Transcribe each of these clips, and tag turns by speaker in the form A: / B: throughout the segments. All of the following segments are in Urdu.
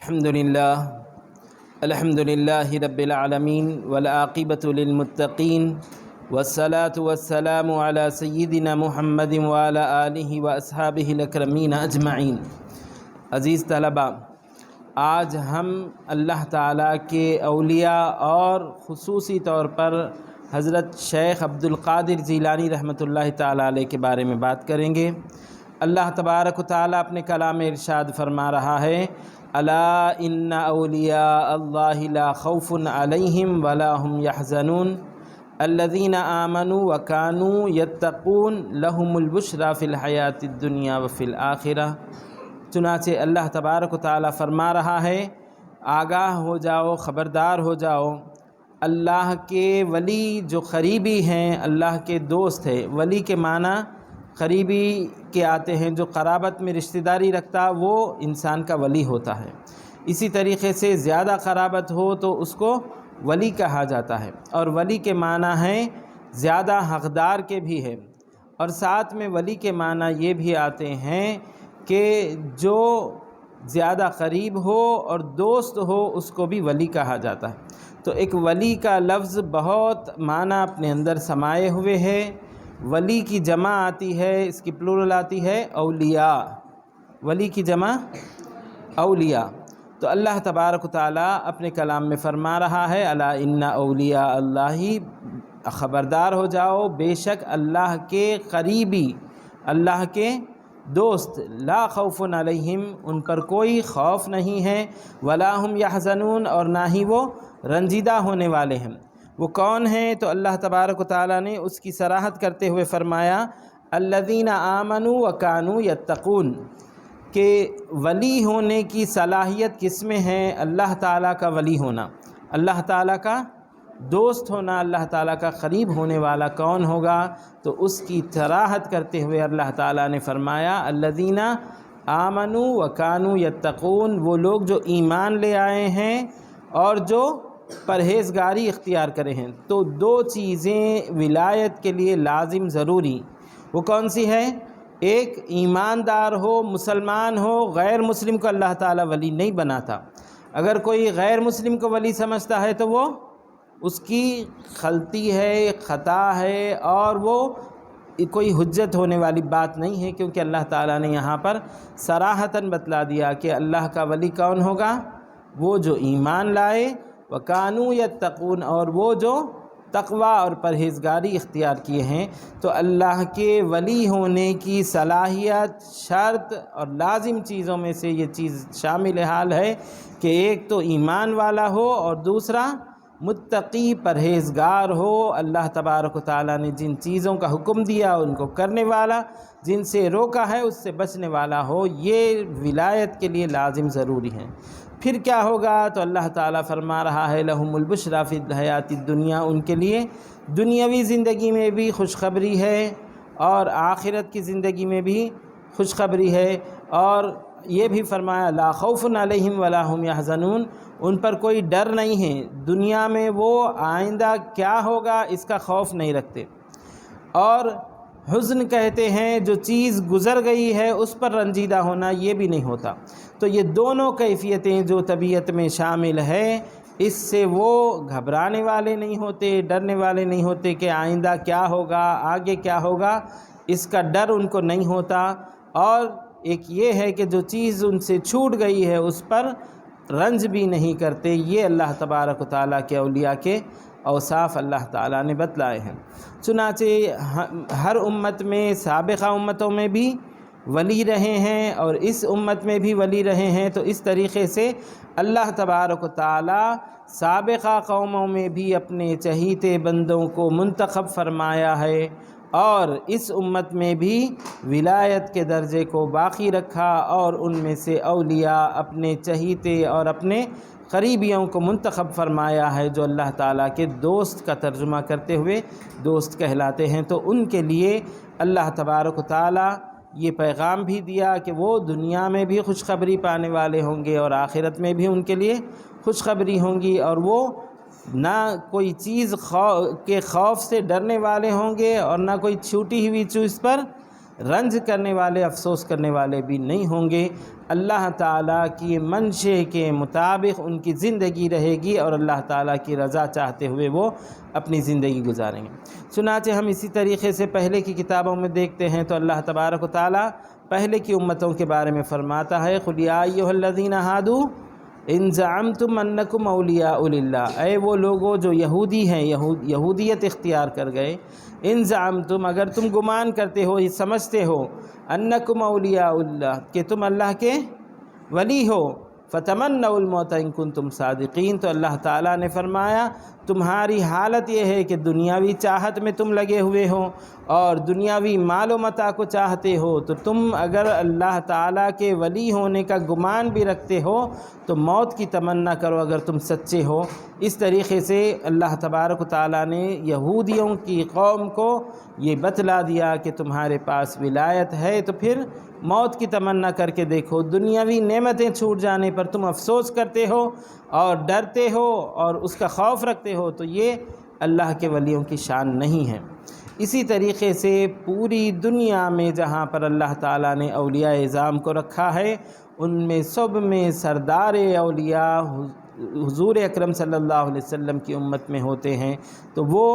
A: الحمد للہ رب العالمین والعاقبۃ للمتقین والصلاة والسلام علی سیدنا محمد وعلی آلہ واصحابہ الاکرمین اجمعین۔ عزیز طلباء، آج ہم اللہ تعالیٰ کے اولیاء اور خصوصی طور پر حضرت شیخ عبد القادر جیلانی رحمۃ اللہ تعالیٰ علیہ کے بارے میں بات کریں گے۔ اللہ تبارک و تعالیٰ اپنے کلام میں ارشاد فرما رہا ہے، الا ان اولیاء اللہ لا خوف علیہم ولا هم يحزنون الذین آمنوا وکانوا یتقون لهم البشری فی الحیاۃ الدنیا وفی الآخرہ۔ چنانچہ اللہ تبارک و تعالیٰ فرما رہا ہے، آگاہ ہو جاؤ، خبردار ہو جاؤ، اللہ کے ولی جو قریبی ہیں، اللہ کے دوست ہیں۔ ولی کے معنی قریبی کے آتے ہیں، جو قرابت میں رشتہ داری رکھتا وہ انسان کا ولی ہوتا ہے۔ اسی طریقے سے زیادہ قرابت ہو تو اس کو ولی کہا جاتا ہے، اور ولی کے معنی ہیں زیادہ حقدار کے بھی ہے، اور ساتھ میں ولی کے معنی یہ بھی آتے ہیں کہ جو زیادہ قریب ہو اور دوست ہو اس کو بھی ولی کہا جاتا ہے۔ تو ایک ولی کا لفظ بہت معنی اپنے اندر سمائے ہوئے ہے۔ ولی کی جمع آتی ہے، اس کی پلورل آتی ہے اولیاء۔ ولی کی جمع اولیاء۔ تو اللہ تبارک و تعالیٰ اپنے کلام میں فرما رہا ہے، الا ان اولیاء اللہ، خبردار ہو جاؤ، بے شک اللہ کے قریبی، اللہ کے دوست، لا خوف علیہم، ان پر کوئی خوف نہیں ہے، ولا هم يحزنون، اور نہ ہی وہ رنجیدہ ہونے والے ہیں۔ وہ کون ہیں؟ تو اللہ تبارک و تعالیٰ نے اس کی صراحت کرتے ہوئے فرمایا، الذین آمنوا وکانوا یتقون، کہ ولی ہونے کی صلاحیت کس میں ہے؟ اللہ تعالیٰ کا ولی ہونا، اللہ تعالیٰ کا دوست ہونا، اللہ تعالیٰ کا قریب ہونے والا کون ہوگا؟ تو اس کی صراحت کرتے ہوئے اللہ تعالیٰ نے فرمایا، الذین آمنوا وکانوا یتقون، وہ لوگ جو ایمان لے آئے ہیں اور جو پرہیزگاری اختیار کرے ہیں۔ تو دو چیزیں ولایت کے لیے لازم ضروری، وہ کون سی ہے؟ ایک ایماندار ہو، مسلمان ہو، غیر مسلم کو اللہ تعالیٰ ولی نہیں بناتا۔ اگر کوئی غیر مسلم کو ولی سمجھتا ہے تو وہ اس کی غلطی ہے، خطا ہے، اور وہ کوئی حجت ہونے والی بات نہیں ہے، کیونکہ اللہ تعالیٰ نے یہاں پر صراحتاً بتلا دیا کہ اللہ کا ولی کون ہوگا؟ وہ جو ایمان لائے، وکانوا یتقون، اور وہ جو تقوی اور پرہیزگاری اختیار کیے ہیں۔ تو اللہ کے ولی ہونے کی صلاحیت، شرط اور لازم چیزوں میں سے یہ چیز شامل حال ہے کہ ایک تو ایمان والا ہو، اور دوسرا متقی، پرہیزگار ہو، اللہ تبارک و تعالیٰ نے جن چیزوں کا حکم دیا ان کو کرنے والا، جن سے روکا ہے اس سے بچنے والا ہو۔ یہ ولایت کے لیے لازم ضروری ہے۔ پھر کیا ہوگا؟ تو اللہ تعالیٰ فرما رہا ہے، لہم البشری فی الحیاۃ الدنیا، ان کے لیے دنیاوی زندگی میں بھی خوشخبری ہے اور آخرت کی زندگی میں بھی خوشخبری ہے، اور یہ بھی فرمایا، لا خوف علیہم ولا هم يحزنون، ان پر کوئی ڈر نہیں ہے، دنیا میں وہ آئندہ کیا ہوگا اس کا خوف نہیں رکھتے۔ اور حزن کہتے ہیں جو چیز گزر گئی ہے اس پر رنجیدہ ہونا، یہ بھی نہیں ہوتا۔ تو یہ دونوں کیفیتیں جو طبیعت میں شامل ہے، اس سے وہ گھبرانے والے نہیں ہوتے، ڈرنے والے نہیں ہوتے کہ آئندہ کیا ہوگا، آگے کیا ہوگا، اس کا ڈر ان کو نہیں ہوتا۔ اور ایک یہ ہے کہ جو چیز ان سے چھوٹ گئی ہے اس پر رنج بھی نہیں کرتے۔ یہ اللہ تبارک و تعالیٰ کے اولیاء کے اوصاف اللہ تعالیٰ نے بتلائے ہیں۔ چنانچہ ہر امت میں، سابقہ امتوں میں بھی ولی رہے ہیں اور اس امت میں بھی ولی رہے ہیں، تو اس طریقے سے اللہ تبارک و تعالیٰ سابقہ قوموں میں بھی اپنے چہیتے بندوں کو منتخب فرمایا ہے، اور اس امت میں بھی ولایت کے درجے کو باقی رکھا، اور ان میں سے اولیاء اپنے چہیتے اور اپنے قریبیوں کو منتخب فرمایا ہے، جو اللہ تعالیٰ کے دوست کا ترجمہ کرتے ہوئے دوست کہلاتے ہیں۔ تو ان کے لیے اللہ تبارک و تعالیٰ یہ پیغام بھی دیا کہ وہ دنیا میں بھی خوشخبری پانے والے ہوں گے، اور آخرت میں بھی ان کے لیے خوشخبری ہوں گی، اور وہ نہ کوئی چیز کے خوف سے ڈرنے والے ہوں گے، اور نہ کوئی چھوٹی ہوئی چیز پر رنج کرنے والے، افسوس کرنے والے بھی نہیں ہوں گے۔ اللہ تعالیٰ کی منشے کے مطابق ان کی زندگی رہے گی اور اللہ تعالیٰ کی رضا چاہتے ہوئے وہ اپنی زندگی گزاریں گے۔ چنانچہ ہم اسی طریقے سے پہلے کی کتابوں میں دیکھتے ہیں تو اللہ تبارک و تعالیٰ پہلے کی امتوں کے بارے میں فرماتا ہے، قُلْ يَا أَيُّهَا الَّذِينَ هَادُوا إِن زَعَمْتُمْ أَنَّكُمْ أَوْلِيَاءُ لِلَّهِ، اے وہ لوگوں جو یہودی ہیں، یہودیت اختیار کر گئے، ان زعمتم اگر تم گمان کرتے ہو، یہ سمجھتے ہو، انکم اولیاء اللہ کہ تم اللہ کے ولی ہو، فتمنوا الموت ان کنتم صادقین، تو اللہ تعالیٰ نے فرمایا تمہاری حالت یہ ہے کہ دنیاوی چاہت میں تم لگے ہوئے ہو اور دنیاوی مال و متاع کو چاہتے ہو، تو تم اگر اللہ تعالیٰ کے ولی ہونے کا گمان بھی رکھتے ہو تو موت کی تمنا کرو اگر تم سچے ہو۔ اس طریقے سے اللہ تبارک و تعالیٰ نے یہودیوں کی قوم کو یہ بتلا دیا کہ تمہارے پاس ولایت ہے تو پھر موت کی تمنا کر کے دیکھو، دنیاوی نعمتیں چھوٹ جانے پر تم افسوس کرتے ہو اور ڈرتے ہو اور اس کا خوف رکھتے ہو، تو یہ اللہ کے ولیوں کی شان نہیں ہے۔ اسی طریقے سے پوری دنیا میں جہاں پر اللہ تعالیٰ نے اولیاء اعظام کو رکھا ہے، ان میں سب میں سردار اولیاء حضور اکرم صلی اللہ علیہ وسلم کی امت میں ہوتے ہیں، تو وہ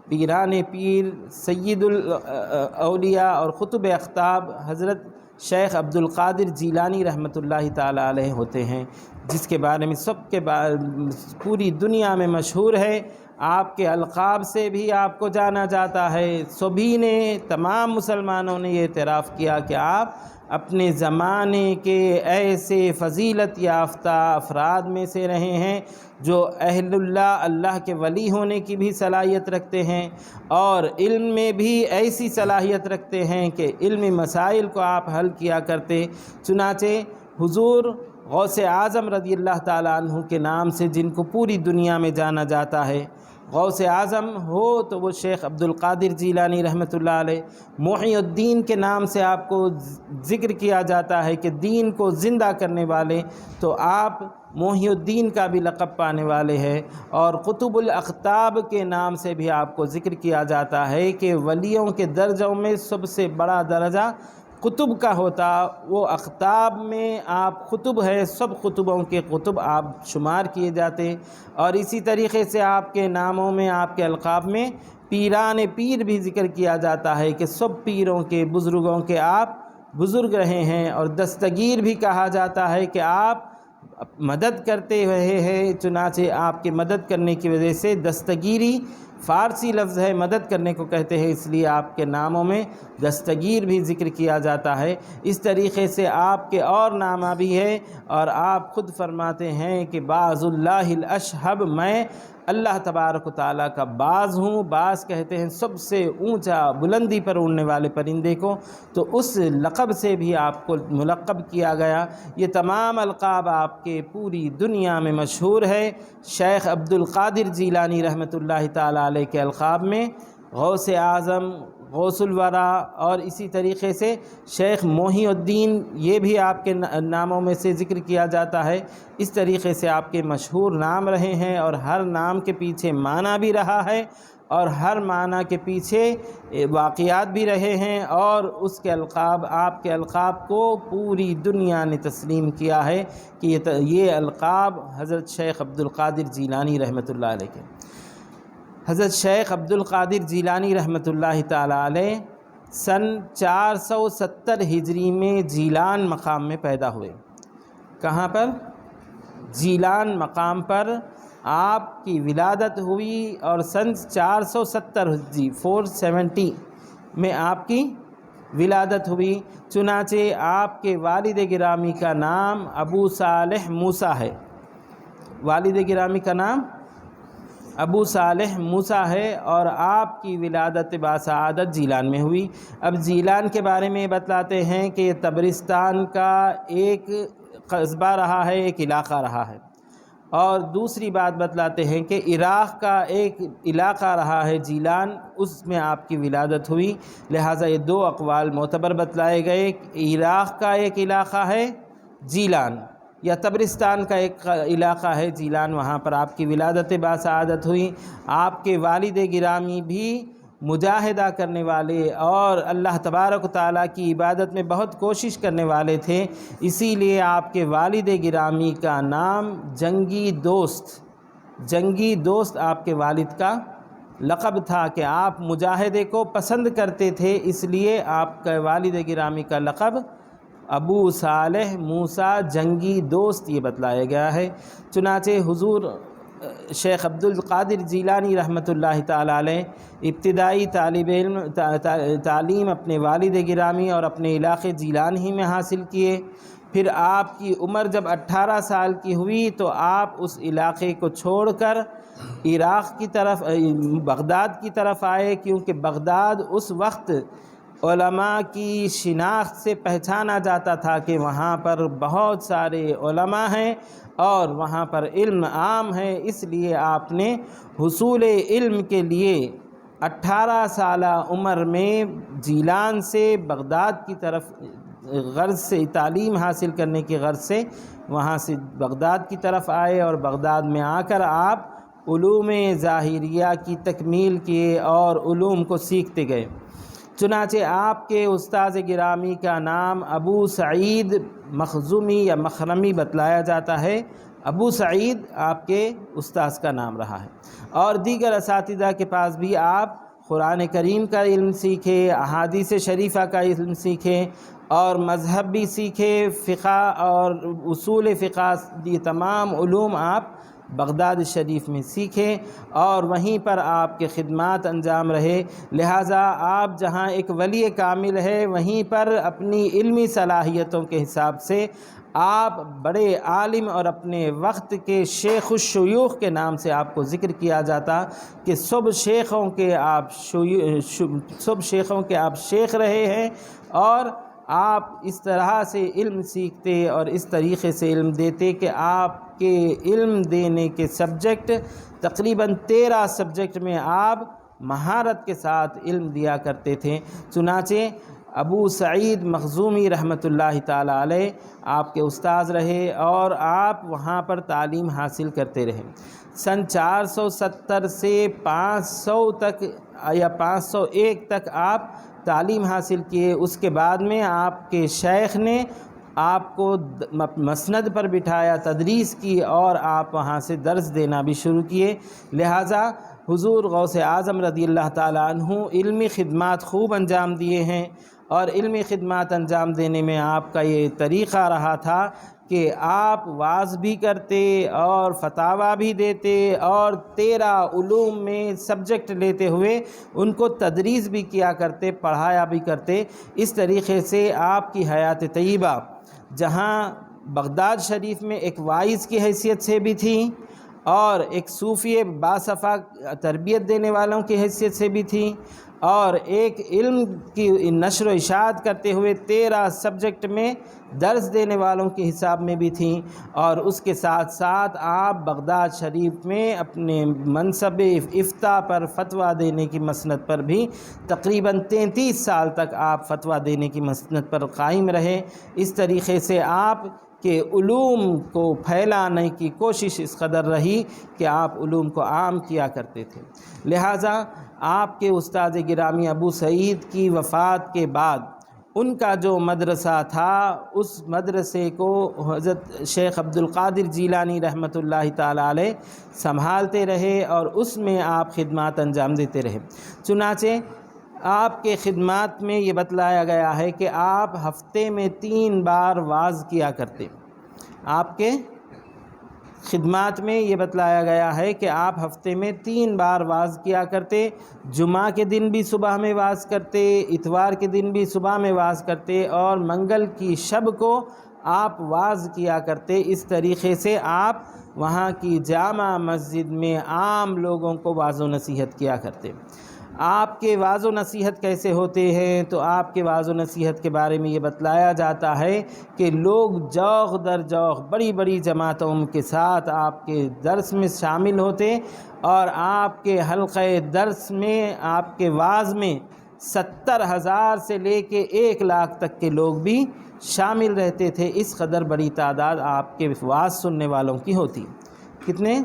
A: پیران پیر، سید الاولیاء اور قطب اقطاب حضرت شیخ عبد القادر جیلانی رحمۃ اللہ تعالیٰ علیہ ہوتے ہیں، جس کے بارے میں پوری دنیا میں مشہور ہے۔ آپ کے القاب سے بھی آپ کو جانا جاتا ہے، سبھی نے، تمام مسلمانوں نے یہ اعتراف کیا کہ آپ اپنے زمانے کے ایسے فضیلت یافتہ افراد میں سے رہے ہیں جو اہل اللہ کے ولی ہونے کی بھی صلاحیت رکھتے ہیں اور علم میں بھی ایسی صلاحیت رکھتے ہیں کہ علمی مسائل کو آپ حل کیا کرتے۔ چنانچہ حضور غوث اعظم رضی اللہ تعالیٰ عنہ کے نام سے جن کو پوری دنیا میں جانا جاتا ہے، غوث اعظم ہو تو وہ شیخ عبد القادر جیلانی رحمۃ اللہ علیہ، محی الدین کے نام سے آپ کو ذکر کیا جاتا ہے کہ دین کو زندہ کرنے والے، تو آپ محی الدین کا بھی لقب پانے والے ہیں، اور قطب الاقطاب کے نام سے بھی آپ کو ذکر کیا جاتا ہے کہ ولیوں کے درجوں میں سب سے بڑا درجہ قطب کا ہوتا، وہ اقطاب میں آپ قطب ہے، سب قطبوں کے قطب آپ شمار کیے جاتے۔ اور اسی طریقے سے آپ کے ناموں میں، آپ کے القاب میں پیران پیر بھی ذکر کیا جاتا ہے کہ سب پیروں کے، بزرگوں کے آپ بزرگ رہے ہیں، اور دستگیر بھی کہا جاتا ہے کہ آپ مدد کرتے رہے ہیں، چنانچہ آپ کے مدد کرنے کی وجہ سے دستگیری فارسی لفظ ہے، مدد کرنے کو کہتے ہیں، اس لیے آپ کے ناموں میں دستگیر بھی ذکر کیا جاتا ہے۔ اس طریقے سے آپ کے اور نامہ بھی ہے، اور آپ خود فرماتے ہیں کہ باز اللہ الاشہب، میں اللہ تبارک و تعالیٰ کا باز ہوں۔ باز کہتے ہیں سب سے اونچا، بلندی پر اڑنے والے پرندے کو، تو اس لقب سے بھی آپ کو ملقب کیا گیا۔ یہ تمام القاب آپ کے پوری دنیا میں مشہور ہے۔ شیخ عبد القادر جیلانی رحمۃ اللہ تعالیٰ علیہ کے القاب میں غوث اعظم، غوث الورا، اور اسی طریقے سے شیخ محی الدین، یہ بھی آپ کے ناموں میں سے ذکر کیا جاتا ہے۔ اس طریقے سے آپ کے مشہور نام رہے ہیں، اور ہر نام کے پیچھے معنی بھی رہا ہے، اور ہر معنی کے پیچھے واقعات بھی رہے ہیں، اور اس کے القاب، آپ کے القاب کو پوری دنیا نے تسلیم کیا ہے کہ یہ القاب حضرت شیخ عبد القادر جیلانی رحمۃ اللہ علیہ کے۔ حضرت شیخ عبد القادر جیلانی رحمۃ اللہ تعالیٰ علیہ سن 470 ہجری میں جیلان مقام میں پیدا ہوئے۔ کہاں پر؟ جیلان مقام پر آپ کی ولادت ہوئی، اور سن 470 ہجری 470 میں آپ کی ولادت ہوئی۔ چنانچہ آپ کے والد گرامی کا نام ابو صالح موسیٰ ہے، والد گرامی کا نام ابو صالح موسیٰ ہے، اور آپ کی ولادت باسعادت جیلان میں ہوئی۔ اب جیلان کے بارے میں بتلاتے ہیں کہ یہ تبرستان کا ایک قصبہ رہا ہے، ایک علاقہ رہا ہے، اور دوسری بات بتلاتے ہیں کہ عراق کا ایک علاقہ رہا ہے جیلان، اس میں آپ کی ولادت ہوئی۔ لہٰذا یہ دو اقوال معتبر بتلائے گئے، عراق کا ایک علاقہ ہے جیلان، یا تبرستان کا ایک علاقہ ہے جیلان، وہاں پر آپ کی ولادت باسعادت ہوئی۔ آپ کے والد گرامی بھی مجاہدہ کرنے والے اور اللہ تبارک و تعالیٰ کی عبادت میں بہت کوشش کرنے والے تھے، اسی لیے آپ کے والد گرامی کا نام جنگی دوست آپ کے والد کا لقب تھا کہ آپ مجاہدے کو پسند کرتے تھے، اس لیے آپ کے والد گرامی کا لقب ابو صالح موسیٰ جنگی دوست یہ بتلایا گیا ہے۔ چنانچہ حضور شیخ عبد القادر جیلانی رحمۃ اللہ تعالیٰ علیہ ابتدائی تعلیم اپنے والد گرامی اور اپنے علاقے جیلان ہی میں حاصل کیے۔ پھر آپ کی عمر جب 18 سال کی ہوئی تو آپ اس علاقے کو چھوڑ کر عراق کی طرف بغداد کی طرف آئے، کیونکہ بغداد اس وقت علماء کی شناخت سے پہچانا جاتا تھا کہ وہاں پر بہت سارے علماء ہیں اور وہاں پر علم عام ہے، اس لیے آپ نے حصول علم کے لیے 18 سالہ عمر میں جیلان سے بغداد کی طرف غرض سے تعلیم حاصل کرنے کی غرض سے وہاں سے بغداد کی طرف آئے، اور بغداد میں آ کر آپ علوم ظاہریہ کی تکمیل کیے اور علوم کو سیکھتے گئے۔ چنانچہ آپ کے استاذ گرامی کا نام ابو سعید مخزومی یا مخرمی بتلایا جاتا ہے۔ ابو سعید آپ کے استاذ کا نام رہا ہے، اور دیگر اساتذہ کے پاس بھی آپ قرآن کریم کا علم سیکھے، احادیث شریفہ کا علم سیکھے اور مذہب بھی سیکھے، فقہ اور اصول فقہ، یہ تمام علوم آپ بغداد شریف میں سیکھے اور وہیں پر آپ کے خدمات انجام رہے۔ لہٰذا آپ جہاں ایک ولی کامل ہے، وہیں پر اپنی علمی صلاحیتوں کے حساب سے آپ بڑے عالم اور اپنے وقت کے شیخ الشیوخ کے نام سے آپ کو ذکر کیا جاتا کہ سب شیخوں کے آپ شیخ رہے ہیں، اور آپ اس طرح سے علم سیکھتے اور اس طریقے سے علم دیتے کہ آپ کے علم دینے کے سبجیکٹ تقریباً 13 سبجیکٹ میں آپ مہارت کے ساتھ علم دیا کرتے تھے۔ چنانچہ ابو سعید مخزومی رحمۃ اللہ تعالیٰ علیہ آپ کے استاذ رہے اور آپ وہاں پر تعلیم حاصل کرتے رہے۔ سن 470 سے 500 تک یا 501 تک آپ تعلیم حاصل کیے۔ اس کے بعد میں آپ کے شیخ نے آپ کو مسند پر بٹھایا، تدریس کی اور آپ وہاں سے درس دینا بھی شروع کیے۔ لہٰذا حضور غوث اعظم رضی اللہ تعالیٰ عنہ علمی خدمات خوب انجام دیے ہیں، اور علمی خدمات انجام دینے میں آپ کا یہ طریقہ رہا تھا کہ آپ وعظ بھی کرتے اور فتاویٰ بھی دیتے اور 13 علوم میں سبجیکٹ لیتے ہوئے ان کو تدریس بھی کیا کرتے، پڑھایا بھی کرتے۔ اس طریقے سے آپ کی حیات طیبہ جہاں بغداد شریف میں ایک وائز کی حیثیت سے بھی تھی اور ایک صوفی باصفا تربیت دینے والوں کی حیثیت سے بھی تھی، اور ایک علم کی نشر و اشاعت کرتے ہوئے 13 سبجیکٹ میں درس دینے والوں کے حساب میں بھی تھیں، اور اس کے ساتھ ساتھ آپ بغداد شریف میں اپنے منصب افتاء پر فتویٰ دینے کی مسند پر بھی تقریباً 33 سال تک آپ فتویٰ دینے کی مسند پر قائم رہے۔ اس طریقے سے آپ کہ علوم کو پھیلانے کی کوشش اس قدر رہی کہ آپ علوم کو عام کیا کرتے تھے۔ لہٰذا آپ کے استاد گرامی ابو سعید کی وفات کے بعد ان کا جو مدرسہ تھا، اس مدرسے کو حضرت شیخ عبد القادر جیلانی رحمۃ اللہ تعالیٰ علیہ سنبھالتے رہے اور اس میں آپ خدمات انجام دیتے رہے۔ چنانچہ آپ کے خدمات میں یہ بتلایا گیا ہے کہ آپ ہفتے میں 3 بار وعظ کیا کرتے۔ آپ کے خدمات میں یہ بتلایا گیا ہے کہ آپ ہفتے میں 3 بار وعظ کیا کرتے۔ جمعہ کے دن بھی صبح میں وعظ کرتے، اتوار کے دن بھی صبح میں وعظ کرتے، اور منگل کی شب کو آپ وعظ کیا کرتے۔ اس طریقے سے آپ وہاں کی جامع مسجد میں عام لوگوں کو وعظ و نصیحت کیا کرتے۔ آپ کے وعظ و نصیحت کیسے ہوتے ہیں؟ تو آپ کے وعظ و نصیحت کے بارے میں یہ بتلایا جاتا ہے کہ لوگ جوق در جوق بڑی بڑی جماعتوں کے ساتھ آپ کے درس میں شامل ہوتے، اور آپ کے حلقہ درس میں، آپ کے وعظ میں 70,000 سے لے کے 1 لاکھ تک کے لوگ بھی شامل رہتے تھے۔ اس قدر بڑی تعداد آپ کے وعظ سننے والوں کی ہوتی۔ کتنے؟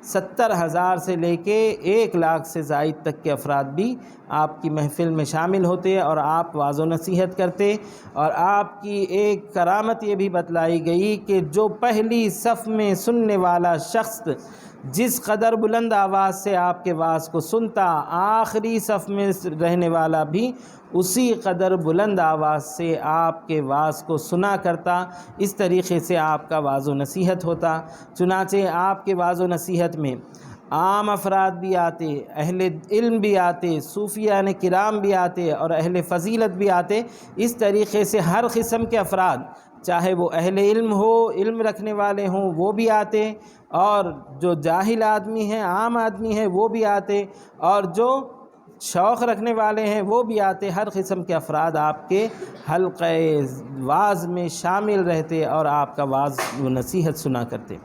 A: 70,000 سے لے کے 1 لاکھ سے زائد تک کے افراد بھی آپ کی محفل میں شامل ہوتے اور آپ واعظ و نصیحت کرتے۔ اور آپ کی ایک کرامت یہ بھی بتلائی گئی کہ جو پہلی صف میں سننے والا شخص جس قدر بلند آواز سے آپ کے واعظ کو سنتا، آخری صف میں رہنے والا بھی اسی قدر بلند آواز سے آپ کے واعظ کو سنا کرتا۔ اس طریقے سے آپ کا واعظ و نصیحت ہوتا۔ چنانچہ آپ کے واعظ و نصیحت میں عام افراد بھی آتے، اہل علم بھی آتے، صوفیان کرام بھی آتے اور اہل فضیلت بھی آتے۔ اس طریقے سے ہر قسم کے افراد، چاہے وہ اہل علم ہو، علم رکھنے والے ہوں، وہ بھی آتے، اور جو جاہل آدمی ہیں، عام آدمی ہیں، وہ بھی آتے، اور جو شوق رکھنے والے ہیں وہ بھی آتے۔ ہر قسم کے افراد آپ کے حلقہ واعظ میں شامل رہتے اور آپ کا واعظ و نصیحت سنا کرتے۔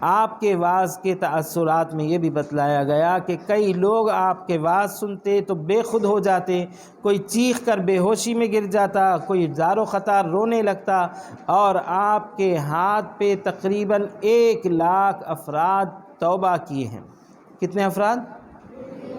A: آپ کے واعظ کے تأثرات میں یہ بھی بتلایا گیا کہ کئی لوگ آپ کے واعظ سنتے تو بے خود ہو جاتے، کوئی چیخ کر بے ہوشی میں گر جاتا، کوئی زار و خطار رونے لگتا، اور آپ کے ہاتھ پہ تقریباً 1 لاکھ افراد توبہ کیے ہیں۔ کتنے افراد؟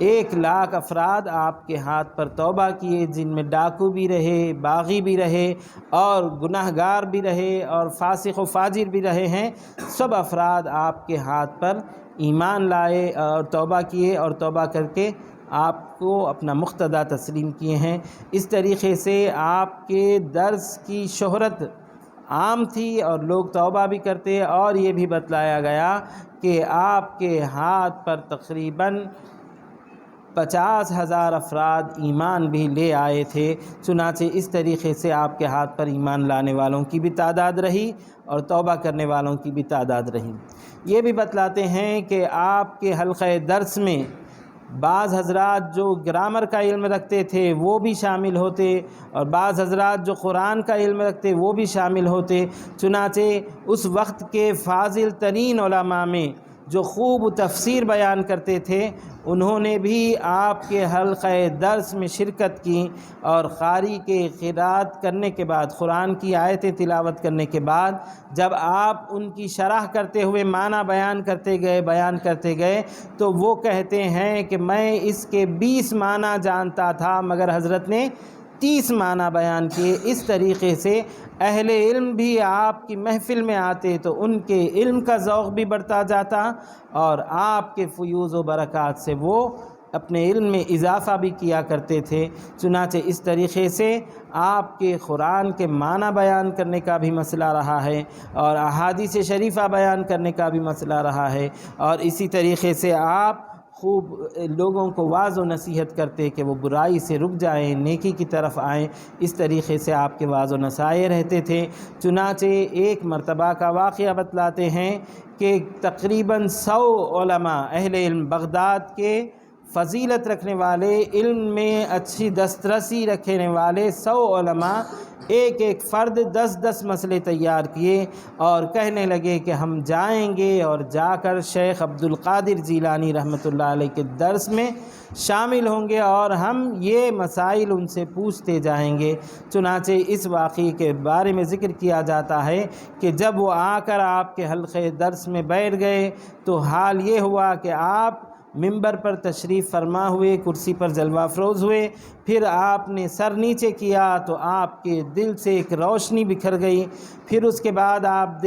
A: 1 لاکھ افراد آپ کے ہاتھ پر توبہ کیے، جن میں ڈاکو بھی رہے، باغی بھی رہے، اور گناہ گار بھی رہے، اور فاسق و فاجر بھی رہے ہیں۔ سب افراد آپ کے ہاتھ پر ایمان لائے اور توبہ کیے، اور توبہ کر کے آپ کو اپنا مقتدیٰ تسلیم کیے ہیں۔ اس طریقے سے آپ کے درس کی شہرت عام تھی اور لوگ توبہ بھی کرتے، اور یہ بھی بتلایا گیا کہ آپ کے ہاتھ پر تقریباً 50,000 افراد ایمان بھی لے آئے تھے۔ چنانچہ اس طریقے سے آپ کے ہاتھ پر ایمان لانے والوں کی بھی تعداد رہی اور توبہ کرنے والوں کی بھی تعداد رہی۔ یہ بھی بتلاتے ہیں کہ آپ کے حلقہ درس میں بعض حضرات جو گرامر کا علم رکھتے تھے وہ بھی شامل ہوتے، اور بعض حضرات جو قرآن کا علم رکھتے وہ بھی شامل ہوتے۔ چنانچہ اس وقت کے فاضل ترین علماء میں جو خوب تفسیر بیان کرتے تھے، انہوں نے بھی آپ کے حلقہ درس میں شرکت کی، اور قاری کے قرات کرنے کے بعد، قرآن کی آیتیں تلاوت کرنے کے بعد جب آپ ان کی شرح کرتے ہوئے معنی بیان کرتے گئے تو وہ کہتے ہیں کہ میں اس کے 20 معنی جانتا تھا مگر حضرت نے 30 معنی بیان کیے۔ اس طریقے سے اہل علم بھی آپ کی محفل میں آتے تو ان کے علم کا ذوق بھی بڑھتا جاتا، اور آپ کے فیوض و برکات سے وہ اپنے علم میں اضافہ بھی کیا کرتے تھے۔ چنانچہ اس طریقے سے آپ کے قرآن کے معنی بیان کرنے کا بھی مسئلہ رہا ہے، اور احادیث شریفہ بیان کرنے کا بھی مسئلہ رہا ہے، اور اسی طریقے سے آپ خوب لوگوں کو واعظ و نصیحت کرتے کہ وہ برائی سے رک جائیں، نیکی کی طرف آئیں۔ اس طریقے سے آپ کے واعظ و نصائح رہتے تھے۔ چنانچہ ایک مرتبہ کا واقعہ بتلاتے ہیں کہ تقریباً 100 علماء اہل علم، بغداد کے فضیلت رکھنے والے، علم میں اچھی دسترسی رکھنے والے 100 علماء ایک فرد 10 مسئلے تیار کیے اور کہنے لگے کہ ہم جائیں گے اور جا کر شیخ عبدالقادر جیلانی رحمۃ اللہ علیہ کے درس میں شامل ہوں گے اور ہم یہ مسائل ان سے پوچھتے جائیں گے۔ چنانچہ اس واقعے کے بارے میں ذکر کیا جاتا ہے کہ جب وہ آ کر آپ کے حلقے درس میں بیٹھ گئے تو حال یہ ہوا کہ آپ منبر پر تشریف فرما ہوئے، کرسی پر جلوہ افروز ہوئے، پھر آپ نے سر نیچے کیا تو آپ کے دل سے ایک روشنی بکھر گئی۔ پھر اس کے بعد آپ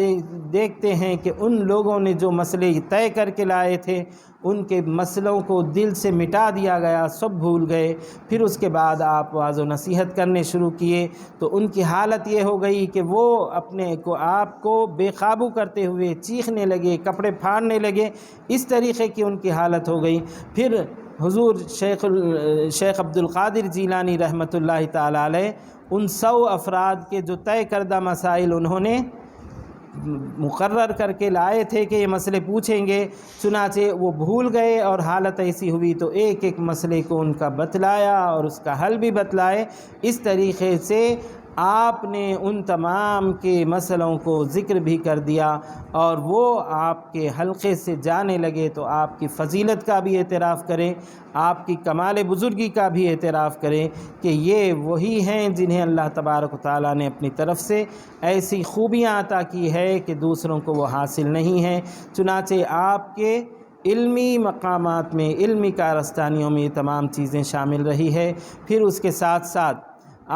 A: دیکھتے ہیں کہ ان لوگوں نے جو مسئلے طے کر کے لائے تھے ان کے مسئلوں کو دل سے مٹا دیا گیا، سب بھول گئے۔ پھر اس کے بعد آپ واعظ و نصیحت کرنے شروع کیے تو ان کی حالت یہ ہو گئی کہ وہ اپنے کو آپ کو بے قابو کرتے ہوئے چیخنے لگے، کپڑے پھاڑنے لگے، اس طریقے کی ان کی حالت ہو گئی۔ پھر حضور شیخ عبدالقادر جیلانی رحمۃ اللہ تعالی علیہ ان 100 افراد کے جو طے کردہ مسائل انہوں نے مقرر کر کے لائے تھے کہ یہ مسئلے پوچھیں گے، چنانچہ وہ بھول گئے اور حالت ایسی ہوئی تو ایک مسئلے کو ان کا بتلایا اور اس کا حل بھی بتلائے۔ اس طریقے سے آپ نے ان تمام کے مسئلوں کو ذکر بھی کر دیا اور وہ آپ کے حلقے سے جانے لگے تو آپ کی فضیلت کا بھی اعتراف کریں، آپ کی کمال بزرگی کا بھی اعتراف کریں کہ یہ وہی ہیں جنہیں اللہ تبارک و تعالیٰ نے اپنی طرف سے ایسی خوبیاں عطا کی ہے کہ دوسروں کو وہ حاصل نہیں ہیں۔ چنانچہ آپ کے علمی مقامات میں، علمی کارستانیوں میں یہ تمام چیزیں شامل رہی ہے۔ پھر اس کے ساتھ ساتھ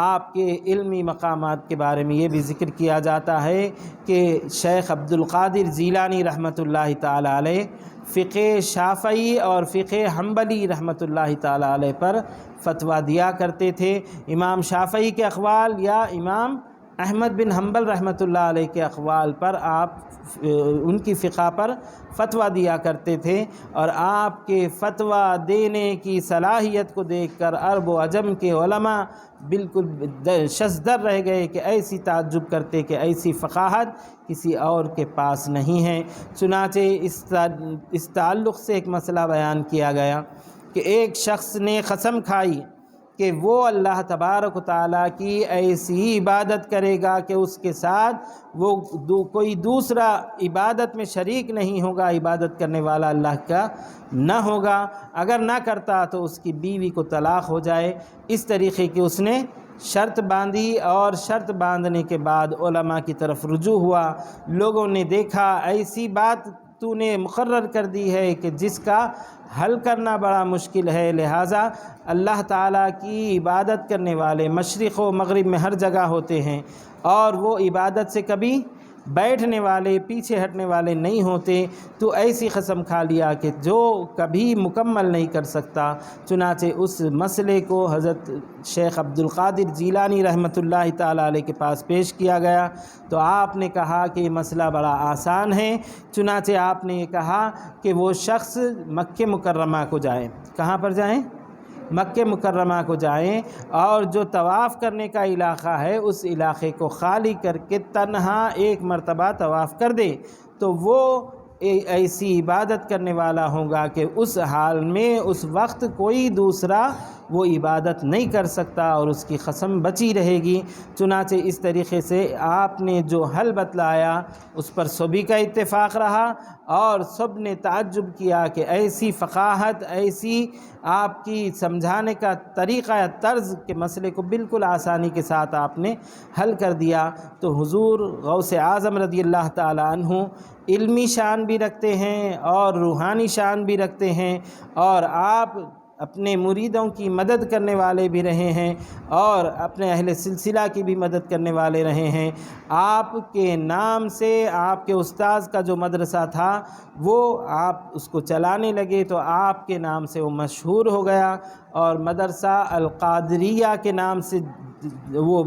A: آپ کے علمی مقامات کے بارے میں یہ بھی ذکر کیا جاتا ہے کہ شیخ عبد القادر جیلانی رحمۃ اللہ تعالی علیہ فقہ شافعی اور فقہ حنبلی رحمۃ اللہ تعالی علیہ پر فتویٰ دیا کرتے تھے۔ امام شافعی کے اقوال یا امام احمد بن حنبل رحمۃ اللہ علیہ کے اقوال پر آپ ان کی فقہ پر فتویٰ دیا کرتے تھے، اور آپ کے فتویٰ دینے کی صلاحیت کو دیکھ کر عرب و عجم کے علماء بالکل شزدر رہ گئے کہ ایسی تعجب کرتے کہ ایسی فقاہت کسی اور کے پاس نہیں ہے۔ چنانچہ اس تعلق سے ایک مسئلہ بیان کیا گیا کہ ایک شخص نے قسم کھائی کہ وہ اللہ تبارک و تعالیٰ کی ایسی عبادت کرے گا کہ اس کے ساتھ وہ کوئی دوسرا عبادت میں شریک نہیں ہوگا، عبادت کرنے والا اللہ کا نہ ہوگا، اگر نہ کرتا تو اس کی بیوی کو طلاق ہو جائے۔ اس طریقے کی اس نے شرط باندھی، اور شرط باندھنے کے بعد علماء کی طرف رجوع ہوا، لوگوں نے دیکھا ایسی بات تو نے مقرر کر دی ہے کہ جس کا حل کرنا بڑا مشکل ہے، لہٰذا اللہ تعالیٰ کی عبادت کرنے والے مشرق و مغرب میں ہر جگہ ہوتے ہیں، اور وہ عبادت سے کبھی بیٹھنے والے، پیچھے ہٹنے والے نہیں ہوتے، تو ایسی قسم کھا لیا کہ جو کبھی مکمل نہیں کر سکتا۔ چنانچہ اس مسئلے کو حضرت شیخ عبد القادر جیلانی رحمۃ اللہ تعالیٰ علیہ کے پاس پیش کیا گیا، تو آپ نے کہا کہ یہ مسئلہ بڑا آسان ہے۔ چنانچہ آپ نے یہ کہا کہ وہ شخص مکہ مکرمہ کو جائیں۔ کہاں پر جائیں؟ مکہ مکرمہ کو جائیں، اور جو طواف کرنے کا علاقہ ہے اس علاقے کو خالی کر کے تنہا ایک مرتبہ طواف کر دے، تو وہ ایسی عبادت کرنے والا ہوگا کہ اس حال میں اس وقت کوئی دوسرا وہ عبادت نہیں کر سکتا، اور اس کی قسم بچی رہے گی۔ چنانچہ اس طریقے سے آپ نے جو حل بتلایا اس پر سبھی کا اتفاق رہا، اور سب نے تعجب کیا کہ ایسی فقاہت، ایسی آپ کی سمجھانے کا طریقہ یا طرز کے مسئلے کو بالکل آسانی کے ساتھ آپ نے حل کر دیا۔ تو حضور غوث اعظم رضی اللہ تعالی عنہ علمی شان بھی رکھتے ہیں اور روحانی شان بھی رکھتے ہیں، اور آپ اپنے مریدوں کی مدد کرنے والے بھی رہے ہیں، اور اپنے اہل سلسلہ کی بھی مدد کرنے والے رہے ہیں۔ آپ کے نام سے آپ کے استاذ کا جو مدرسہ تھا وہ آپ اس کو چلانے لگے، تو آپ کے نام سے وہ مشہور ہو گیا، اور مدرسہ القادریہ کے نام سے وہ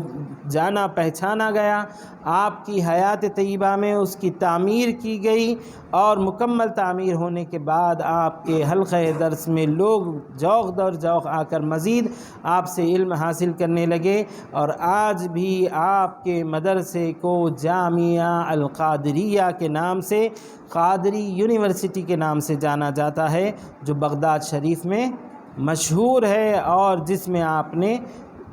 A: جانا پہچانا گیا۔ آپ کی حیات طیبہ میں اس کی تعمیر کی گئی، اور مکمل تعمیر ہونے کے بعد آپ کے حلقہ درس میں لوگ جوق در جوق آ کر مزید آپ سے علم حاصل کرنے لگے، اور آج بھی آپ کے مدرسے کو جامعہ القادریہ کے نام سے، قادری یونیورسٹی کے نام سے جانا جاتا ہے، جو بغداد شریف میں مشہور ہے، اور جس میں آپ نے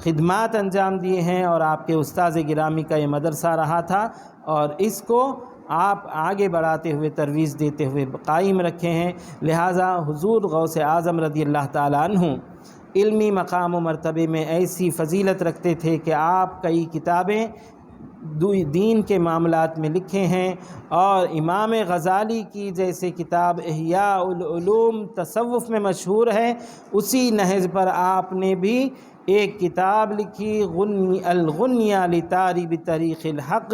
A: خدمات انجام دیے ہیں، اور آپ کے استاذ گرامی کا یہ مدرسہ رہا تھا، اور اس کو آپ آگے بڑھاتے ہوئے ترویج دیتے ہوئے قائم رکھے ہیں۔ لہٰذا حضور غوث اعظم رضی اللہ تعالیٰ عنہ علمی مقام و مرتبے میں ایسی فضیلت رکھتے تھے کہ آپ کئی کتابیں دین کے معاملات میں لکھے ہیں، اور امام غزالی کی جیسے کتاب احیاء العلوم تصوف میں مشہور ہے، اسی نہج پر آپ نے بھی ایک کتاب لکھی، الغنیہ لطالب طریق الحق،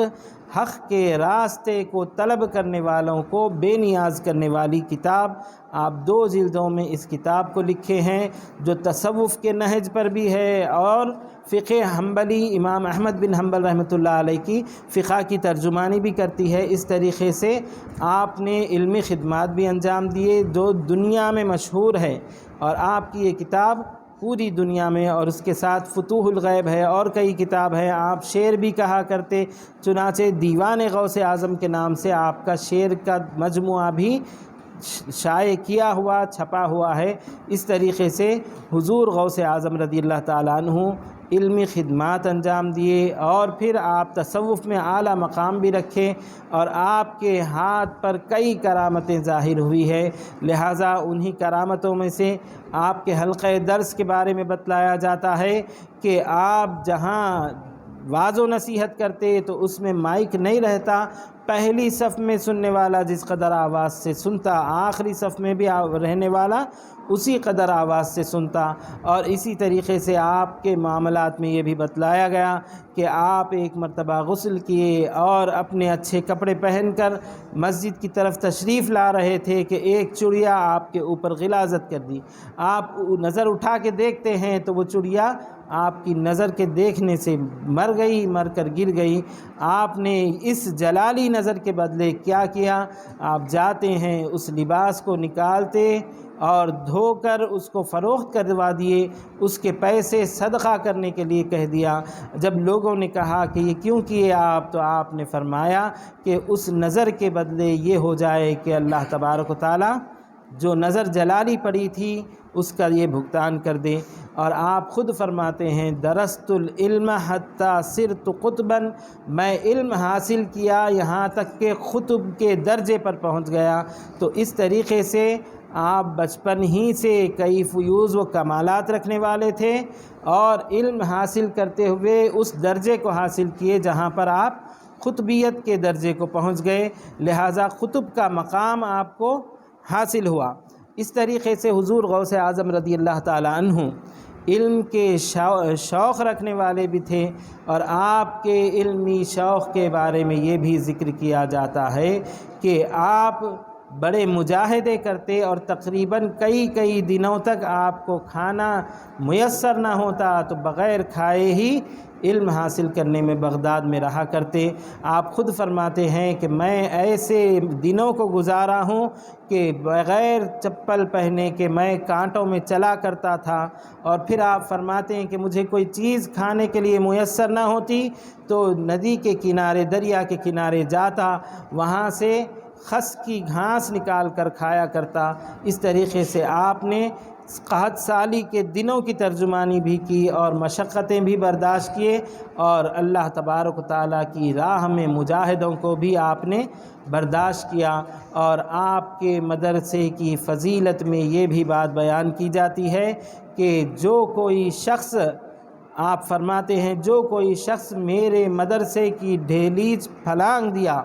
A: حق کے راستے کو طلب کرنے والوں کو بے نیاز کرنے والی کتاب۔ آپ 2 جلدوں میں اس کتاب کو لکھے ہیں، جو تصوف کے نہج پر بھی ہے، اور فقہ حنبلی امام احمد بن حنبل رحمۃ اللہ علیہ کی فقہ کی ترجمانی بھی کرتی ہے۔ اس طریقے سے آپ نے علمی خدمات بھی انجام دیے جو دنیا میں مشہور ہے، اور آپ کی یہ کتاب پوری دنیا میں، اور اس کے ساتھ فتوح الغیب ہے، اور کئی کتاب ہے۔ آپ شعر بھی کہا کرتے، چنانچہ دیوان غوث اعظم کے نام سے آپ کا شعر کا مجموعہ بھی شائع کیا ہوا، چھپا ہوا ہے۔ اس طریقے سے حضور غوث اعظم رضی اللہ تعالیٰ عنہ علمی خدمات انجام دیے، اور پھر آپ تصوف میں اعلیٰ مقام بھی رکھے، اور آپ کے ہاتھ پر کئی کرامتیں ظاہر ہوئی ہے۔ لہٰذا انہی کرامتوں میں سے آپ کے حلقہ درس کے بارے میں بتلایا جاتا ہے کہ آپ جہاں واعظ و نصیحت کرتے تو اس میں مائک نہیں رہتا، پہلی صف میں سننے والا جس قدر آواز سے سنتا، آخری صف میں بھی رہنے والا اسی قدر آواز سے سنتا۔ اور اسی طریقے سے آپ کے معاملات میں یہ بھی بتلایا گیا کہ آپ ایک مرتبہ غسل کیے اور اپنے اچھے کپڑے پہن کر مسجد کی طرف تشریف لا رہے تھے کہ ایک چڑیا آپ کے اوپر غلاظت کر دی۔ آپ نظر اٹھا کے دیکھتے ہیں تو وہ چڑیا آپ کی نظر کے دیکھنے سے مر گئی، مر کر گر گئی۔ آپ نے اس جلالی نظر کے بدلے کیا کیا؟ آپ جاتے ہیں اس لباس کو نکالتے اور دھو کر اس کو فروخت کروا دیے، اس کے پیسے صدقہ کرنے کے لیے کہہ دیا۔ جب لوگوں نے کہا کہ یہ کیوں کیے آپ، تو آپ نے فرمایا کہ اس نظر کے بدلے یہ ہو جائے کہ اللہ تبارک و تعالی جو نظر جلالی پڑی تھی اس کا یہ بھگتان کر دے۔ اور آپ خود فرماتے ہیں درست العلم حتی صرت قطبا، میں علم حاصل کیا یہاں تک کہ قطب کے درجے پر پہنچ گیا۔ تو اس طریقے سے آپ بچپن ہی سے کئی فیوض و کمالات رکھنے والے تھے اور علم حاصل کرتے ہوئے اس درجے کو حاصل کیے جہاں پر آپ قطبیت کے درجے کو پہنچ گئے، لہٰذا قطب کا مقام آپ کو حاصل ہوا۔ اس طریقے سے حضور غوث اعظم رضی اللہ تعالی عنہ علم کے شوق رکھنے والے بھی تھے، اور آپ کے علمی شوق کے بارے میں یہ بھی ذکر کیا جاتا ہے کہ آپ بڑے مجاہدے کرتے اور تقریباً کئی دنوں تک آپ کو کھانا میسر نہ ہوتا تو بغیر کھائے ہی علم حاصل کرنے میں بغداد میں رہا کرتے۔ آپ خود فرماتے ہیں کہ میں ایسے دنوں کو گزارا ہوں کہ بغیر چپل پہنے کے میں کانٹوں میں چلا کرتا تھا، اور پھر آپ فرماتے ہیں کہ مجھے کوئی چیز کھانے کے لیے میسر نہ ہوتی تو ندی کے کنارے، دریا کے کنارے جاتا، وہاں سے خس کی گھاس نکال کر کھایا کرتا۔ اس طریقے سے آپ نے قحط سالی کے دنوں کی ترجمانی بھی کی اور مشقتیں بھی برداشت کیے، اور اللہ تبارک و تعالیٰ کی راہ میں مجاہدوں کو بھی آپ نے برداشت کیا۔ اور آپ کے مدرسے کی فضیلت میں یہ بھی بات بیان کی جاتی ہے کہ جو کوئی شخص، آپ فرماتے ہیں جو کوئی شخص میرے مدرسے کی دہلیز پھلانگ دیا،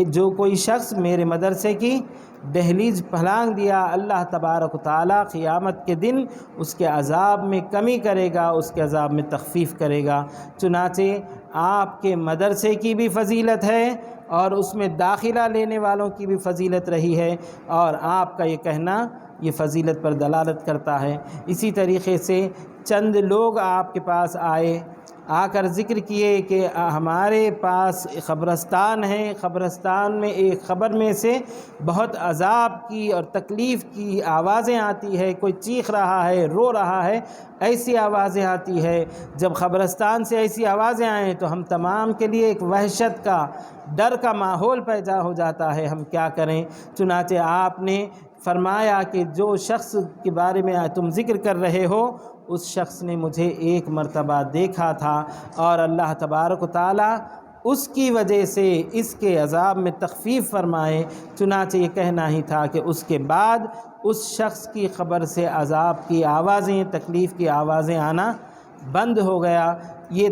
A: جو کوئی شخص میرے مدرسے کی دہلیز پھلانگ دیا، اللہ تبارک و تعالیٰ قیامت کے دن اس کے عذاب میں کمی کرے گا، اس کے عذاب میں تخفیف کرے گا۔ چنانچہ آپ کے مدرسے کی بھی فضیلت ہے اور اس میں داخلہ لینے والوں کی بھی فضیلت رہی ہے، اور آپ کا یہ کہنا یہ فضیلت پر دلالت کرتا ہے۔ اسی طریقے سے چند لوگ آپ کے پاس آئے، آ کر ذکر کیے کہ ہمارے پاس قبرستان ہے، قبرستان میں ایک قبر میں سے بہت عذاب کی اور تکلیف کی آوازیں آتی ہے، کوئی چیخ رہا ہے، رو رہا ہے، ایسی آوازیں آتی ہے۔ جب قبرستان سے ایسی آوازیں آئیں تو ہم تمام کے لیے ایک وحشت کا، ڈر کا ماحول پیدا ہو جاتا ہے، ہم کیا کریں؟ چنانچہ آپ نے فرمایا کہ جو شخص کے بارے میں تم ذکر کر رہے ہو اس شخص نے مجھے ایک مرتبہ دیکھا تھا، اور اللہ تبارک و تعالیٰ اس کی وجہ سے اس کے عذاب میں تخفیف فرمائے۔ چنانچہ یہ کہنا ہی تھا کہ اس کے بعد اس شخص کی قبر سے عذاب کی آوازیں، تکلیف کی آوازیں آنا بند ہو گیا۔ یہ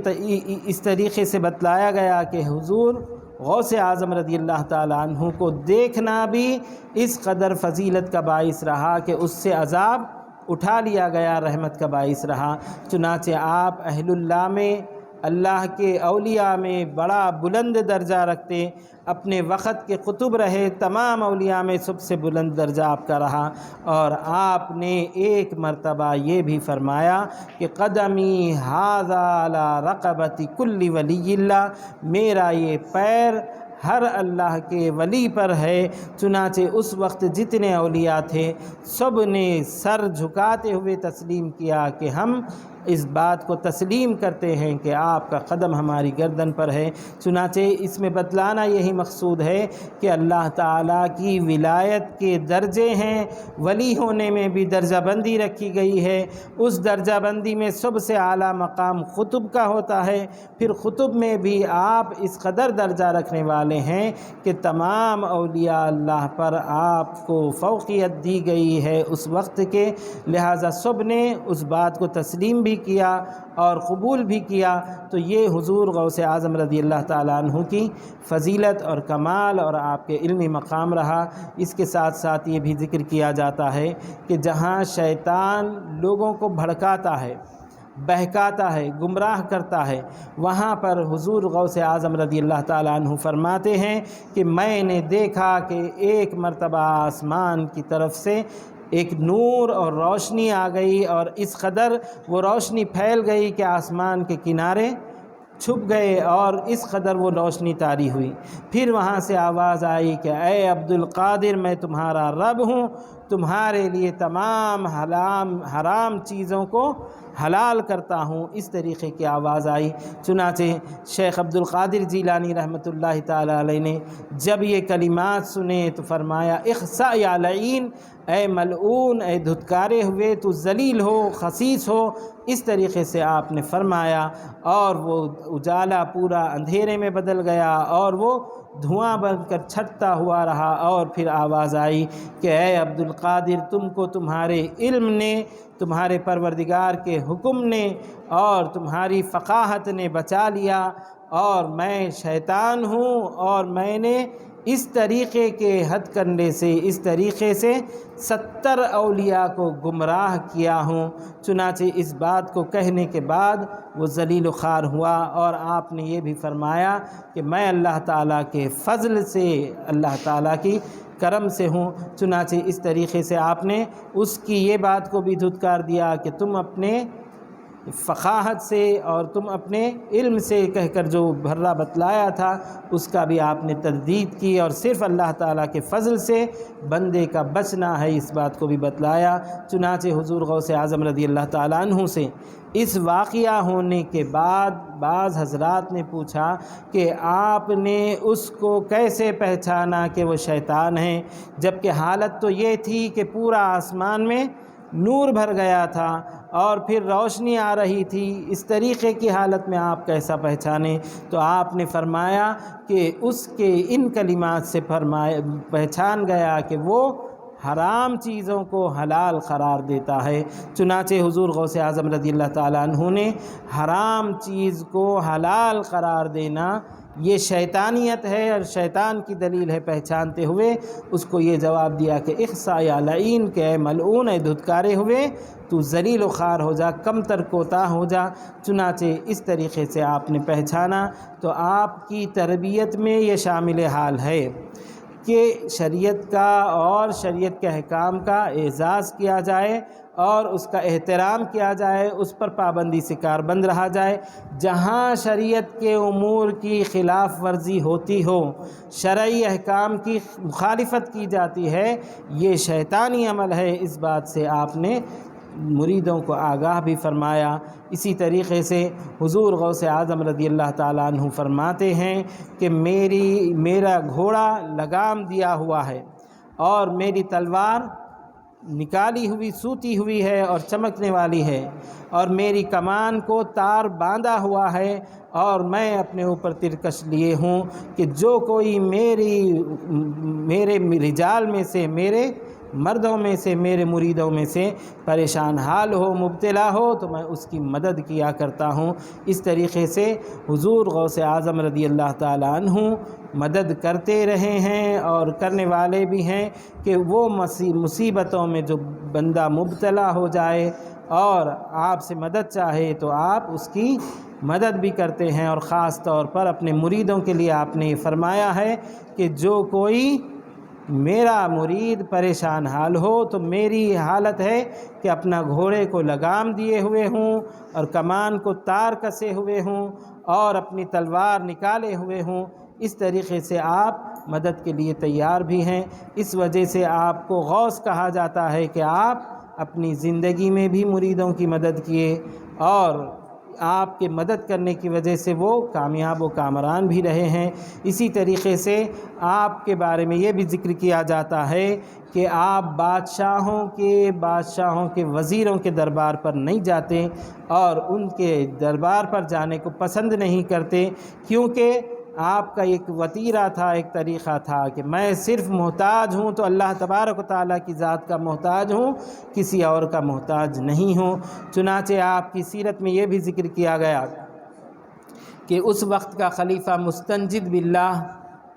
A: اس طریقے سے بتلایا گیا کہ حضور غوث اعظم رضی اللہ تعالیٰ عنہ کو دیکھنا بھی اس قدر فضیلت کا باعث رہا کہ اس سے عذاب اٹھا لیا گیا، رحمت کا باعث رہا۔ چنانچہ آپ اہل اللہ میں، اللہ کے اولیاء میں بڑا بلند درجہ رکھتے، اپنے وقت کے قطب رہے، تمام اولیاء میں سب سے بلند درجہ آپ کا رہا۔ اور آپ نے ایک مرتبہ یہ بھی فرمایا کہ قدمی ھذا علی رقبۃ کل ولی اللہ، میرا یہ پیر ہر اللہ کے ولی پر ہے۔ چنانچہ اس وقت جتنے اولیاء تھے سب نے سر جھکاتے ہوئے تسلیم کیا کہ ہم اس بات کو تسلیم کرتے ہیں کہ آپ کا قدم ہماری گردن پر ہے۔ چنانچہ اس میں بتلانا یہی مقصود ہے کہ اللہ تعالیٰ کی ولایت کے درجے ہیں، ولی ہونے میں بھی درجہ بندی رکھی گئی ہے۔ اس درجہ بندی میں سب سے اعلیٰ مقام قطب کا ہوتا ہے، پھر قطب میں بھی آپ اس قدر درجہ رکھنے والے ہیں کہ تمام اولیاء اللہ پر آپ کو فوقیت دی گئی ہے اس وقت کے، لہٰذا سب نے اس بات کو تسلیم بھی کیا اور قبول بھی کیا، تو یہ حضور غوث اعظم رضی اللہ تعالیٰ عنہ کی فضیلت اور کمال اور آپ کے علمی مقام رہا۔ اس کے ساتھ ساتھ یہ بھی ذکر کیا جاتا ہے کہ جہاں شیطان لوگوں کو بھڑکاتا ہے، بہکاتا ہے، گمراہ کرتا ہے، وہاں پر حضور غوث اعظم رضی اللہ تعالیٰ عنہ فرماتے ہیں کہ میں نے دیکھا کہ ایک مرتبہ آسمان کی طرف سے ایک نور اور روشنی آ گئی، اور اس قدر وہ روشنی پھیل گئی کہ آسمان کے کنارے چھپ گئے، اور اس قدر وہ روشنی طاری ہوئی۔ پھر وہاں سے آواز آئی کہ اے عبد القادر، میں تمہارا رب ہوں، تمہارے لیے تمام حرام چیزوں کو حلال کرتا ہوں۔ اس طریقے کی آواز آئی۔ چنانچہ شیخ عبد القادر جیلانی رحمۃ اللہ تعالی علیہ نے جب یہ کلمات سنے تو فرمایا اخسأ یا لعین، اے ملعون، اے دھتکارے ہوئے، تو ذلیل ہو، خسیس ہو۔ اس طریقے سے آپ نے فرمایا، اور وہ اجالا پورا اندھیرے میں بدل گیا اور وہ دھواں بن کر چھٹتا ہوا رہا۔ اور پھر آواز آئی کہ اے عبد القادر، تم کو تمہارے علم نے، تمہارے پروردگار کے حکم نے اور تمہاری فقاہت نے بچا لیا، اور میں شیطان ہوں، اور میں نے اس طریقے کے حد کرنے سے، اس طریقے سے 70 اولیاء کو گمراہ کیا ہوں۔ چنانچہ اس بات کو کہنے کے بعد وہ ذلیل و خوار ہوا، اور آپ نے یہ بھی فرمایا کہ میں اللہ تعالیٰ کے فضل سے، اللہ تعالیٰ کی کرم سے ہوں۔ چنانچہ اس طریقے سے آپ نے اس کی یہ بات کو بھی دھتکار دیا کہ تم اپنے فقاہت سے اور تم اپنے علم سے کہہ کر جو بھرا بتلایا تھا اس کا بھی آپ نے تردید کی، اور صرف اللہ تعالیٰ کے فضل سے بندے کا بچنا ہے، اس بات کو بھی بتلایا۔ چنانچہ حضور غوث اعظم رضی اللہ تعالیٰ عنہ سے اس واقعہ ہونے کے بعد بعض حضرات نے پوچھا کہ آپ نے اس کو کیسے پہچانا کہ وہ شیطان ہیں، جبکہ حالت تو یہ تھی کہ پورا آسمان میں نور بھر گیا تھا اور پھر روشنی آ رہی تھی، اس طریقے کی حالت میں آپ کیسا پہچانیں؟ تو آپ نے فرمایا کہ اس کے ان کلمات سے پہچان گیا کہ وہ حرام چیزوں کو حلال قرار دیتا ہے۔ چنانچہ حضور غوث اعظم رضی اللہ تعالیٰ عنہ نے حرام چیز کو حلال قرار دینا یہ شیطانیت ہے اور شیطان کی دلیل ہے پہچانتے ہوئے اس کو یہ جواب دیا کہ اخسأ یا لعین، کہ اے ملعون، اے دھتکارے ہوئے، تو ذلیل و خوار ہو جا، کم تر کوتاہ ہو جا۔ چنانچہ اس طریقے سے آپ نے پہچانا۔ تو آپ کی تربیت میں یہ شامل حال ہے کہ شریعت کا اور شریعت کے احکام کا اعزاز کیا جائے اور اس کا احترام کیا جائے، اس پر پابندی سے کاربند رہا جائے۔ جہاں شریعت کے امور کی خلاف ورزی ہوتی ہو، شرعی احکام کی مخالفت کی جاتی ہے، یہ شیطانی عمل ہے۔ اس بات سے آپ نے مریدوں کو آگاہ بھی فرمایا۔ اسی طریقے سے حضور غوث اعظم رضی اللہ تعالیٰ عنہ فرماتے ہیں کہ میرا گھوڑا لگام دیا ہوا ہے اور میری تلوار نکالی ہوئی سوتی ہوئی ہے اور چمکنے والی ہے، اور میری کمان کو تار باندھا ہوا ہے، اور میں اپنے اوپر ترکش لیے ہوں کہ جو کوئی میرے رجال میں سے، میرے مردوں میں سے، میرے مریدوں میں سے پریشان حال ہو، مبتلا ہو، تو میں اس کی مدد کیا کرتا ہوں۔ اس طریقے سے حضور غوث اعظم رضی اللہ تعالیٰ عنہ مدد کرتے رہے ہیں اور کرنے والے بھی ہیں کہ وہ مصیبتوں میں جو بندہ مبتلا ہو جائے اور آپ سے مدد چاہے تو آپ اس کی مدد بھی کرتے ہیں، اور خاص طور پر اپنے مریدوں کے لیے آپ نے یہ فرمایا ہے کہ جو کوئی میرا مرید پریشان حال ہو تو میری حالت ہے کہ اپنا گھوڑے کو لگام دیے ہوئے ہوں اور کمان کو تار کسے ہوئے ہوں اور اپنی تلوار نکالے ہوئے ہوں۔ اس طریقے سے آپ مدد کے لیے تیار بھی ہیں۔ اس وجہ سے آپ کو غوث کہا جاتا ہے کہ آپ اپنی زندگی میں بھی مریدوں کی مدد کیے، اور آپ کے مدد کرنے کی وجہ سے وہ کامیاب و کامران بھی رہے ہیں۔ اسی طریقے سے آپ کے بارے میں یہ بھی ذکر کیا جاتا ہے کہ آپ بادشاہوں کے وزیروں کے دربار پر نہیں جاتے اور ان کے دربار پر جانے کو پسند نہیں کرتے، کیونکہ آپ کا ایک وتیرہ تھا، ایک طریقہ تھا کہ میں صرف محتاج ہوں تو اللہ تبارک و تعالیٰ کی ذات کا محتاج ہوں، کسی اور کا محتاج نہیں ہوں۔ چنانچہ آپ کی سیرت میں یہ بھی ذکر کیا گیا کہ اس وقت کا خلیفہ مستنجد باللہ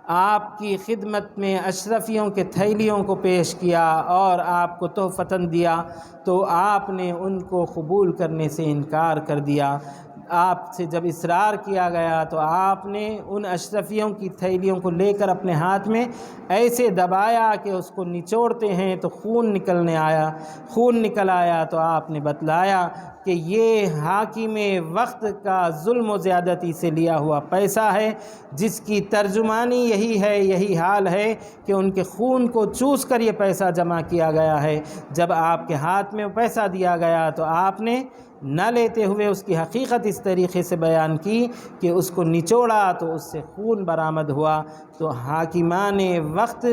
A: آپ کی خدمت میں اشرفیوں کے تھیلیوں کو پیش کیا اور آپ کو تحفتاً دیا، تو آپ نے ان کو قبول کرنے سے انکار کر دیا۔ آپ سے جب اصرار کیا گیا تو آپ نے ان اشرفیوں کی تھیلیوں کو لے کر اپنے ہاتھ میں ایسے دبایا کہ اس کو نچوڑتے ہیں تو خون نکل آیا تو آپ نے بتلایا کہ یہ حاکم وقت کا ظلم و زیادتی سے لیا ہوا پیسہ ہے، جس کی ترجمانی یہی ہے، یہی حال ہے کہ ان کے خون کو چوس کر یہ پیسہ جمع کیا گیا ہے۔ جب آپ کے ہاتھ میں پیسہ دیا گیا تو آپ نے نہ لیتے ہوئے اس کی حقیقت اس طریقے سے بیان کی کہ اس کو نچوڑا تو اس سے خون برآمد ہوا۔ تو حاکمان وقت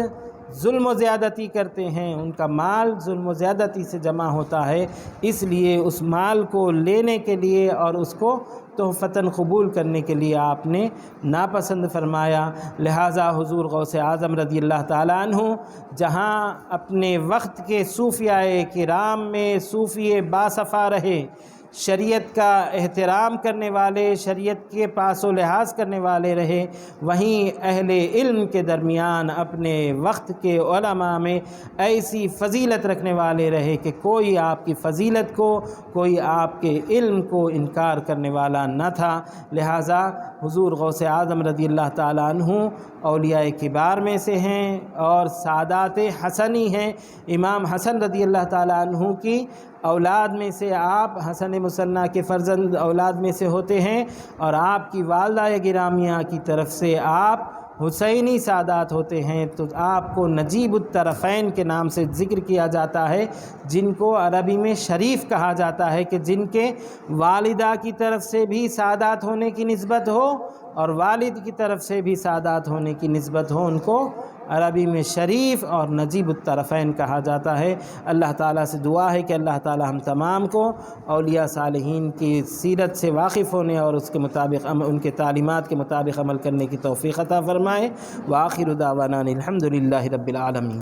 A: ظلم و زیادتی کرتے ہیں، ان کا مال ظلم و زیادتی سے جمع ہوتا ہے، اس لیے اس مال کو لینے کے لیے اور اس کو تحفتاً قبول کرنے کے لیے آپ نے ناپسند فرمایا۔ لہٰذا حضور غوث اعظم رضی اللہ تعالیٰ عنہ جہاں اپنے وقت کے صوفیاء کرام میں صوفی باصفا رہے، شریعت کا احترام کرنے والے، شریعت کے پاس و لحاظ کرنے والے رہے، وہیں اہل علم کے درمیان اپنے وقت کے علماء میں ایسی فضیلت رکھنے والے رہے کہ کوئی آپ کی فضیلت کو، کوئی آپ کے علم کو انکار کرنے والا نہ تھا۔ لہٰذا حضور غوث اعظم رضی اللہ تعالیٰ عنہ اولیاء کبار میں سے ہیں اور سادات حسنی ہیں۔ امام حسن رضی اللہ تعالیٰ عنہ کی اولاد میں سے آپ حسن مصنع کے فرزند اولاد میں سے ہوتے ہیں، اور آپ کی والدہ گرامیہ کی طرف سے آپ حسینی سادات ہوتے ہیں، تو آپ کو نجیب الطرفین کے نام سے ذکر کیا جاتا ہے، جن کو عربی میں شریف کہا جاتا ہے، کہ جن کے والدہ کی طرف سے بھی سادات ہونے کی نسبت ہو اور والد کی طرف سے بھی سادات ہونے کی نسبت ہو، ان کو عربی میں شریف اور نجیب الطرفین کہا جاتا ہے۔ اللہ تعالیٰ سے دعا ہے کہ اللہ تعالیٰ ہم تمام کو اولیاء صالحین کی سیرت سے واقف ہونے اور اس کے مطابق ان کے تعلیمات کے مطابق عمل کرنے کی توفیق عطا فرمائے۔ وآخر دعوانا الحمد للہ رب العالمین۔